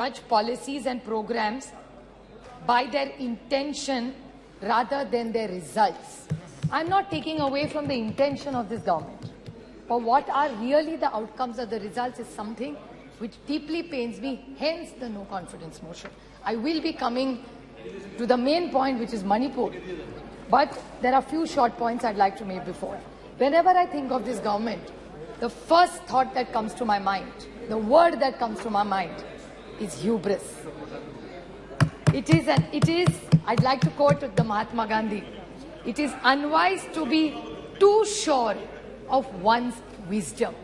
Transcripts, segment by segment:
judge policies and programs by their intention rather than their results. I'm not taking away from the intention of this government, but what are really the outcomes of the results is something which deeply pains me, hence the no confidence motion. I will be coming to the main point, which is Manipur, but there are few short points I'd like to make before. Whenever I think of this government, the first thought that comes to my mind, the word that comes to my mind is hubris. It is, I'd like to quote the Mahatma Gandhi, it is unwise to be too sure of one's wisdom.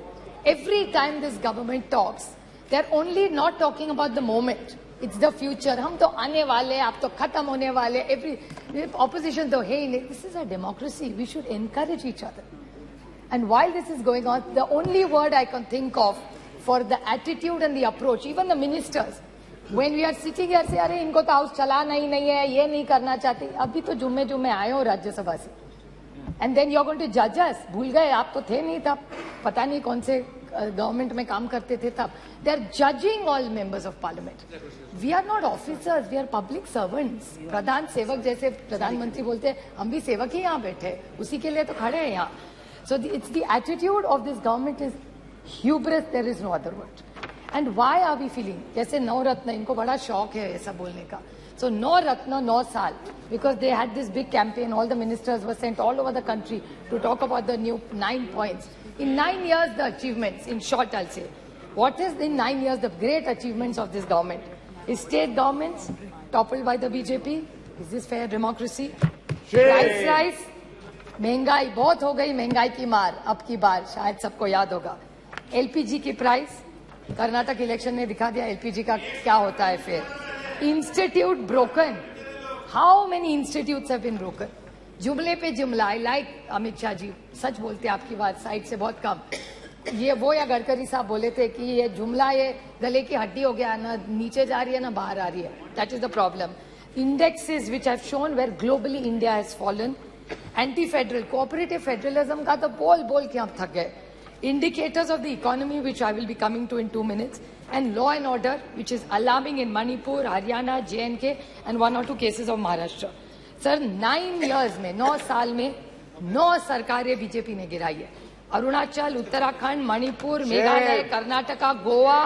Every time this government talks, they're only not talking about the moment. It's the future. हम तो आने वाले, आप तो खत्म होने वाले. Every opposition तो है ही नहीं. This is a democracy. We should encourage each other. And while this is going on, the only word I can think of for the attitude and the approach, even the ministers, when we are sitting here, say, अरे इनको तो house चलाना ही नहीं है, ये नहीं करना चाहते. अभी तो जुम्मे आए हो राज्यसभा से. And then you're going to judge us. भूल गए, आप तो थे नहीं तब. पता नहीं कौन से गवर्नमेंट में काम करते थे तब. They are judging all members of parliament. We are not officers, we are public servants. प्रधान सेवक जैसे प्रधानमंत्री बोलते हैं, हम भी सेवक ही यहाँ बैठे, उसी के लिए तो खड़े हैं यहाँ. So it's the attitude of this government is hubris, there is no other word. And why are we feeling? जैसे नौ रत्न, इनको बड़ा शौक है ऐसा बोलने का. So नौ रत्न, 9 साल, because they had this big campaign, all the ministers were sent all over the country to talk about the new 9 points. In 9 years, the achievements, in short I'll say, what is in 9 years the great achievements of this government? Is state governments toppled by the BJP? Is this fair democracy? Price rise, महंगाई बहुत हो गई, महंगाई की मार अब की बार शायद सबको याद होगा. एलपीजी की प्राइस, कर्नाटक इलेक्शन ने दिखा दिया एलपीजी का क्या होता है फिर. Institute broken, how many institutes have been broken. जुमले पे जुमला. आई लाइक अमित शाह जी, सच बोलते हैं आपकी बात साइड से बहुत कम. ये वो या गडकरी साहब बोले थे कि ये जुमला ये गले की हड्डी हो गया, ना नीचे जा रही है ना बाहर आ रही है. That is the problem. Indexes which have shown where globally India has fallen. Anti federal cooperative federalism का तो बोल बोल के हम थक गए. Indicators of the economy, which I will be coming to in 2 minutes, and law and order, which is alarming in Manipur, Haryana, J&K, and 1 or 2 cases of Maharashtra. Sir, 9 years में, 9 साल में 9 सरकारें बीजेपी ने गिराई है. अरुणाचल, उत्तराखंड, मणिपुर, मेघालय, कर्नाटका, गोवा,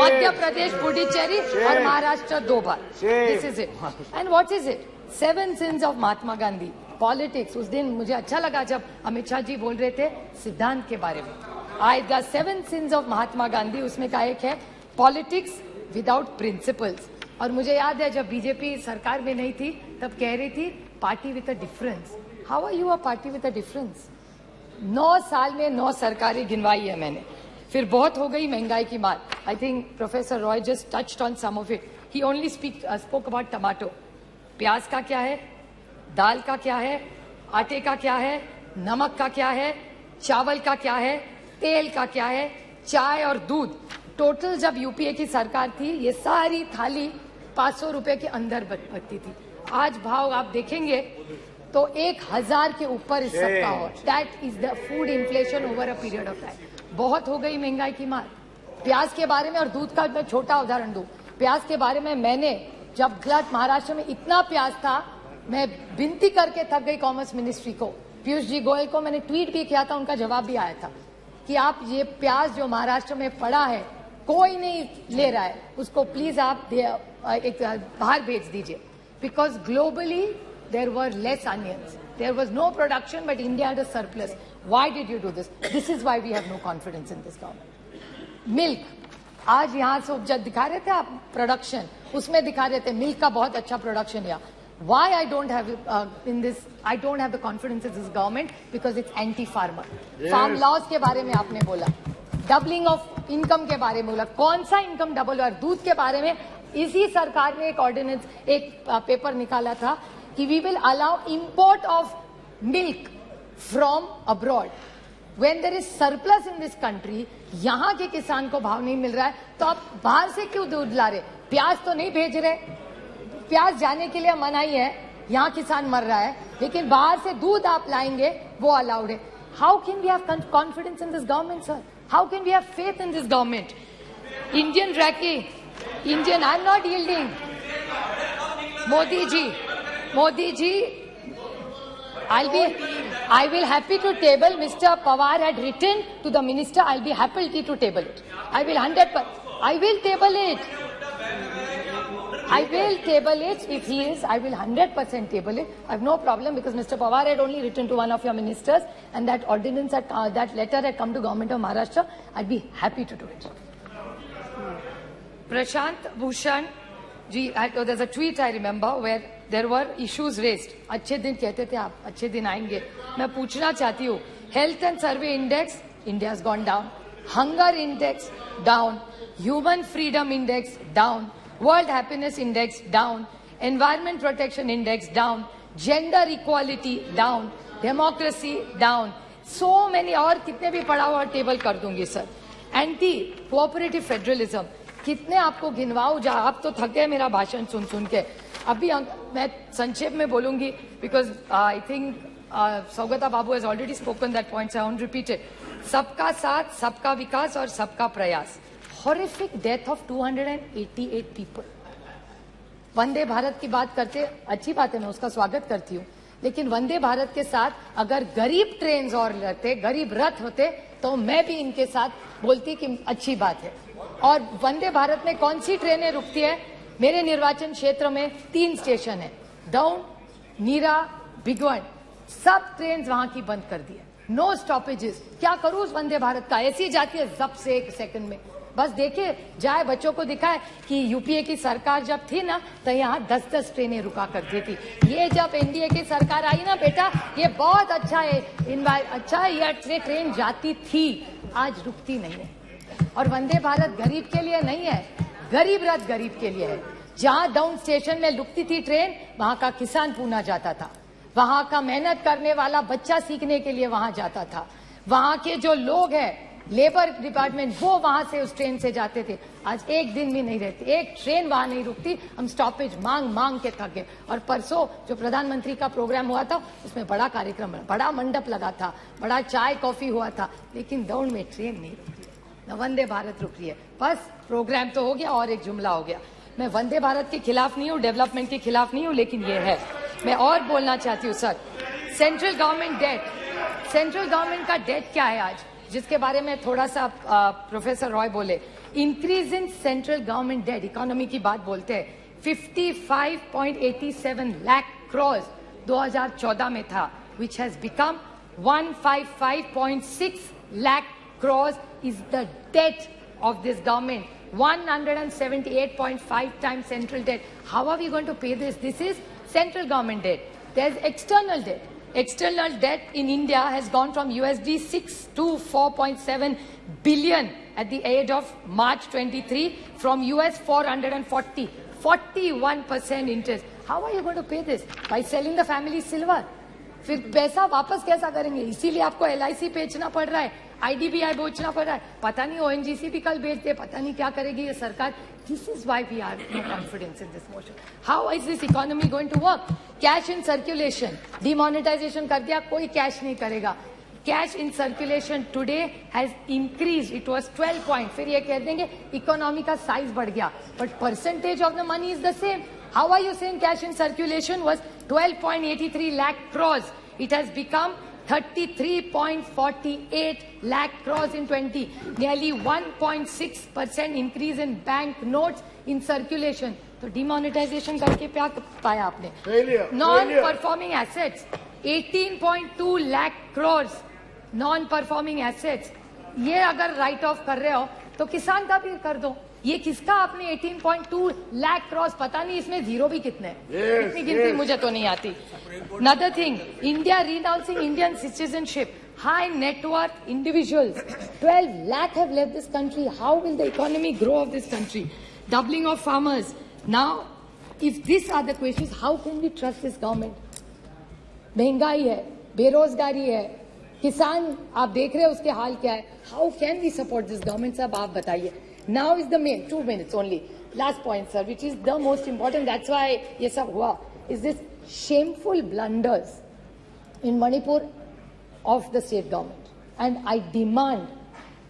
मध्य प्रदेश, पुडुचेरी और महाराष्ट्र 2 बार. This is it. And what is it? 7 sins of Mahatma Gandhi. Politics. उस दिन मुझे अच्छा लगा जब अमित शाह जी बोल रहे थे सिद्धांत के बारे में. The 7 sins of Mahatma Gandhi, उसमें का एक है पॉलिटिक्स विदाउट प्रिंसिपल्स. और मुझे याद है जब बीजेपी सरकार में नहीं थी तब कह रही थी party with a difference. How are you a party with a difference? 9 साल में 9 सरकारें गिनवाई है मैंने. फिर बहुत हो गई महंगाई की मार. I think professor Roy just touched on some of it. He only spoke about tomato. प्याज का क्या है, दाल का क्या है, आटे का क्या है, नमक का क्या है, चावल का क्या है, तेल का क्या है, चाय और दूध. टोटल जब यूपीए की सरकार थी ये सारी थाली 500 रुपए के अंदर बनती थी. आज भाव आप देखेंगे तो 1000 के ऊपर इस सबका हो. That is the food inflation over a period of time. बहुत हो गई महंगाई की मार. प्याज के बारे में और दूध का मैं छोटा उदाहरण दूं. प्याज के बारे में मैंने जब महाराष्ट्र में इतना प्याज था, मैं विनती करके थक गई कॉमर्स मिनिस्ट्री को, पीयूष जी गोयल को मैंने ट्वीट भी किया था, उनका जवाब भी आया था कि आप ये प्याज जो महाराष्ट्र में पड़ा है कोई नहीं ले रहा है, उसको प्लीज आप एक बाहर भेज दीजिए. Because globally there were less onions, there was no production but India had a surplus. Why did you do this? This is why we have no confidence in this government. Milk, आज यहाँ से उपजा दिखा रहे थे आप production, उसमें दिखा रहे थे मिल्क का बहुत अच्छा प्रोडक्शन. या why I don't have I don't have the confidence in this government because it's anti-farmer. Farm laws के बारे में आपने बोला, डबलिंग ऑफ इनकम के बारे में बोला. कौन सा इनकम डबल हुआ? दूध के बारे में इसी सरकार ने एक ऑर्डिनेंस, एक पेपर निकाला था कि we will allow import of milk from abroad. When there is surplus in this country, यहाँ के किसान को भाव नहीं मिल रहा है तो आप बाहर से क्यों दूध ला रहे? प्याज तो नहीं भेज रहे, प्याज जाने के लिए मनाही है, यहाँ किसान मर रहा है, लेकिन बाहर से दूध आप लाएंगे वो अलाउड है. How can we have confidence in this government sir? How can we have faith in this government? Indian रैकी, Indian, I'm not yielding. Modi ji, I will happy to table. Mr. Pawar had written to the minister, I'll be happy to table it. I will table it. I will table it if he is. I will 100% table it. I have no problem because Mr. Pawar had only written to one of your ministers and that ordinance, that letter had come to Government of Maharashtra. I'd be happy to do it. Prashant Bhushan ji, there's a tweet I remember where there were issues raised. अच्छे दिन कहते थे आप, अच्छे दिन आएंगे. मैं पूछना चाहती हूँ, health and survey index, India's gone down. Hunger index, down. Human freedom index, down. World happiness index, down. Environment protection index, down. Gender equality, down. Democracy, down. So many और कितने भी पढ़ा हुआ टेबल कर दूंगी सर. Anti cooperative federalism. कितने आपको गिनवाऊं जा, आप तो थक गए मेरा भाषण सुन सुन के. अभी मैं संक्षेप में बोलूंगी because I think Saugata Babu has already spoken that point, so I won't repeat it. सबका साथ, सबका विकास और सबका प्रयास. Horrific death of 288 people. Vande Bharat की बात करते, अच्छी बात है, मैं उसका स्वागत करती हूँ, लेकिन वंदे भारत के साथ अगर गरीब ट्रेन और रहते, गरीब रथ होते, तो मैं भी इनके साथ बोलती कि अच्छी बात है. और वंदे भारत में कौन सी ट्रेनें रुकती है? मेरे निर्वाचन क्षेत्र में 3 स्टेशन है, डाउन, नीरा, बिगवन. सब ट्रेन वहां की बंद कर दी है. No stoppages. क्या करूं उस वंदे भारत का? ऐसी जाती है जब से 1 सेकंड में. बस देखे जाए, बच्चों को दिखाए कि यूपीए की सरकार जब थी ना, तो यहाँ 10-10 ट्रेनें रुका करती थी. ये जब एनडीए की सरकार आई ना बेटा, ये बहुत अच्छा है, अच्छा है, ये ट्रेन जाती थी, आज रुकती नहीं है. और वंदे भारत गरीब के लिए नहीं है, गरीब रथ गरीब के लिए है. जहां डाउन स्टेशन में रुकती थी ट्रेन, वहां का किसान पूना जाता था, वहां का मेहनत करने वाला बच्चा सीखने के लिए वहां जाता था, वहां के जो लोग हैं लेबर डिपार्टमेंट, वो वहां से उस ट्रेन से जाते थे. आज एक दिन भी नहीं रहती, एक ट्रेन वहां नहीं रुकती. हम स्टॉपेज मांग मांग के थक गए. और परसों जो प्रधानमंत्री का प्रोग्राम हुआ था, उसमें बड़ा कार्यक्रम, बड़ा मंडप लगा था, बड़ा चाय कॉफी हुआ था, लेकिन दौड़ में ट्रेन नहीं रुकी. न वंदे भारत रुक रही है. बस प्रोग्राम तो हो गया और एक जुमला हो गया. मैं वंदे भारत के खिलाफ नहीं हूँ, डेवलपमेंट के खिलाफ नहीं हूँ, लेकिन ये है. मैं और बोलना चाहती हूँ sir, central government debt, central government का डेट क्या है आज, जिसके बारे में थोड़ा सा प्रोफेसर रॉय बोले. Increase in central government debt, economy की बात बोलते हैं. 55.87 लाख करोड़ 2014 में था, which has become 155.6 lakh crore is the debt of this government. 178.5 times central debt. How are we going to pay this? This is central government debt. There's external debt. External debt in India has gone from USD 6 to 4.7 billion at the end of March 23 from US 440. 41% interest. How are you going to pay this? By selling the family silver. फिर पैसा वापस कैसा करेंगे? इसीलिए आपको LIC बेचना पड़ रहा है, IDBI बेचना पड़ रहा है, पता नहीं ONGC भी कल बेच दे, पता नहीं क्या करेगी ये सरकार. This is why we are no confidence in this motion. How is this economy going to work? Cash in circulation, demonetization कर दिया, कोई cash नहीं करेगा. Cash in circulation today has increased. It was 12 point. फिर ये कह देंगे economy का size बढ़ गया, but percentage of the money is the same. How are you saying cash in circulation was 12.83 lakh crores? It has become 33.48 lakh crores in 20. Nearly 1.6% increase in bank notes in circulation. तो demonetization करके क्या पाया आपने? Non-performing assets 18.2 lakh crores. Non-performing assets. ये अगर write off कर रहे हो तो किसान का भी कर दो. ये किसका आपने 18.2 लाख क्रॉस, पता नहीं इसमें जीरो भी कितने हैं. इतनी गिनती मुझे तो नहीं आती. Another thing, India renouncing Indian citizenship. High net worth individuals, 12 lakh have left this country. How will the economy grow of this country? Doubling of farmers. Now, if these are the questions, how can we trust this government? महंगाई है, बेरोजगारी है, किसान आप देख रहे हैं उसके हाल क्या है. How can we support this government? सब आप बताइए. Now is the main 2 minutes only. Last point, sir, which is the most important. That's why ये सब हुआ. Is this shameful blunders in Manipur of the state government. And I demand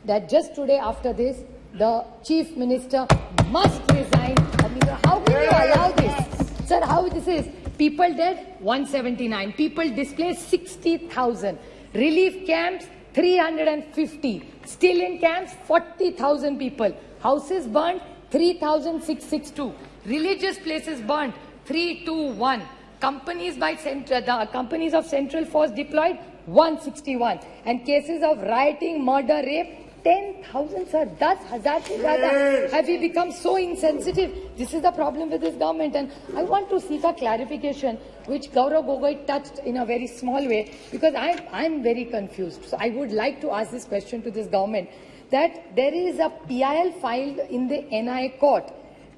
that just today after this, the Chief Minister must resign. I mean, how can you allow this? Sir, how this is? People dead, 179. People displaced, 60,000. Relief camps, 350. Still in camps, 40,000 people. Houses burnt, 3,662. Religious places burnt, 321. Companies by the companies of Central Force deployed, 161. And cases of rioting, murder, rape, 10,000, sir. 10,000 se zyada. Have we become so insensitive? This is the problem with this government. And I want to seek a clarification, which Gaurav Gogoi touched in a very small way, because I'm very confused. So I would like to ask this question to this government, that there is a PIL filed in the NI court.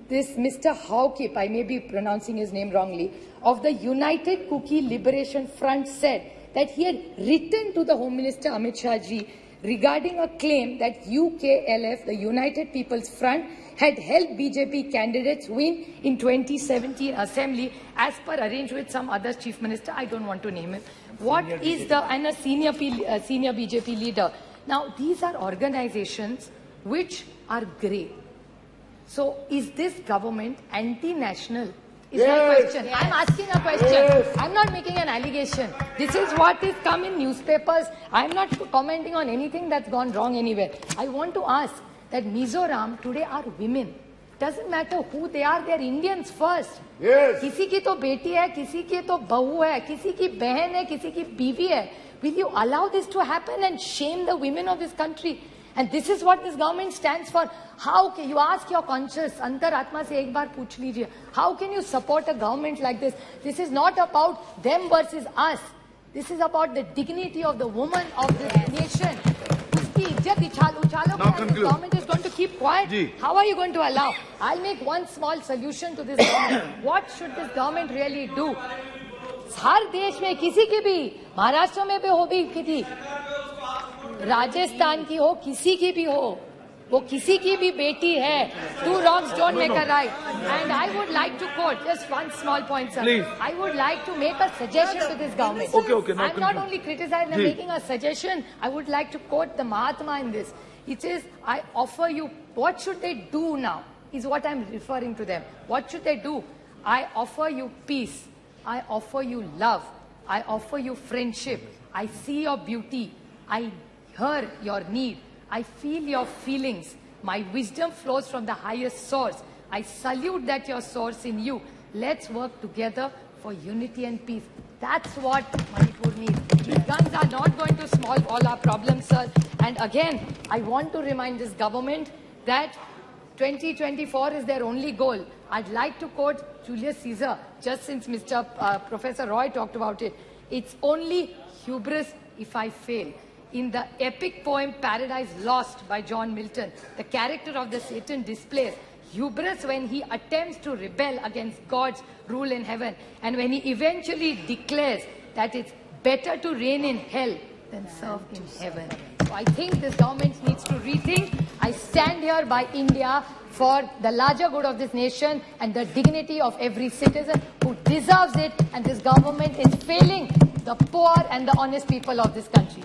This Mr. Haukip, I may be pronouncing his name wrongly, of the United Kuki Liberation Front said that he had written to the Home Minister Amit Shah ji regarding a claim that UKLF, the United People's Front, had helped BJP candidates win in 2017 Assembly as per arranged with some other Chief Minister. I don't want to name him. And a senior BJP leader. Now, these are organizations which are grey. So, is this government anti-national? Is my question. I'm asking a question. I'm not making an allegation. This is what is come in newspapers. I'm not commenting on anything that's gone wrong anywhere. I want to ask that Mizoram today are women. Doesn't matter who they are Indians first. Yes. किसी की तो बेटी है, किसी की तो बहू है, किसी की बहन है, किसी की बीवी है. Will you allow this to happen and shame the women of this country? And this is what this government stands for. How can you ask your conscience, Antar Atma se ek baar pooch lijiye, how can you support a government like this? This is not about them versus us. This is about the dignity of the woman of this nation. Uski izzat uchalo, this government is going to keep quiet. How are you going to allow? I'll make one small solution to this government. What should this government really do? हर देश में किसी की भी, महाराष्ट्र में भी हो भी किसी, राजस्थान की हो, किसी की भी हो, वो किसी की भी बेटी है. Two wrongs don't make a right. And I would like to quote just one small point, sir. Please. I would like to make a suggestion to this government. Okay. I'm not only criticizing, I'm making a suggestion. I would like to quote the Mahatma in this. It says, I offer you, what should they do now? Is what I'm referring to them. What should they do? I offer you peace. I offer you love. I offer you friendship. I see your beauty. I hear your need. I feel your feelings. My wisdom flows from the highest source. I salute that your source in you. Let's work together for unity and peace. That's what Manipur needs. These guns are not going to solve all our problems, sir. And again, I want to remind this government that 2024 is their only goal. I'd like to quote Julius Caesar, just since Professor Roy talked about it. It's only hubris if I fail. In the epic poem Paradise Lost by John Milton, the character of the Satan displays hubris when he attempts to rebel against God's rule in heaven, and when he eventually declares that it's better to reign in hell than serve in heaven. So I think this government needs to rethink. I stand here by India for the larger good of this nation and the dignity of every citizen who deserves it, and this government is failing the poor and the honest people of this country.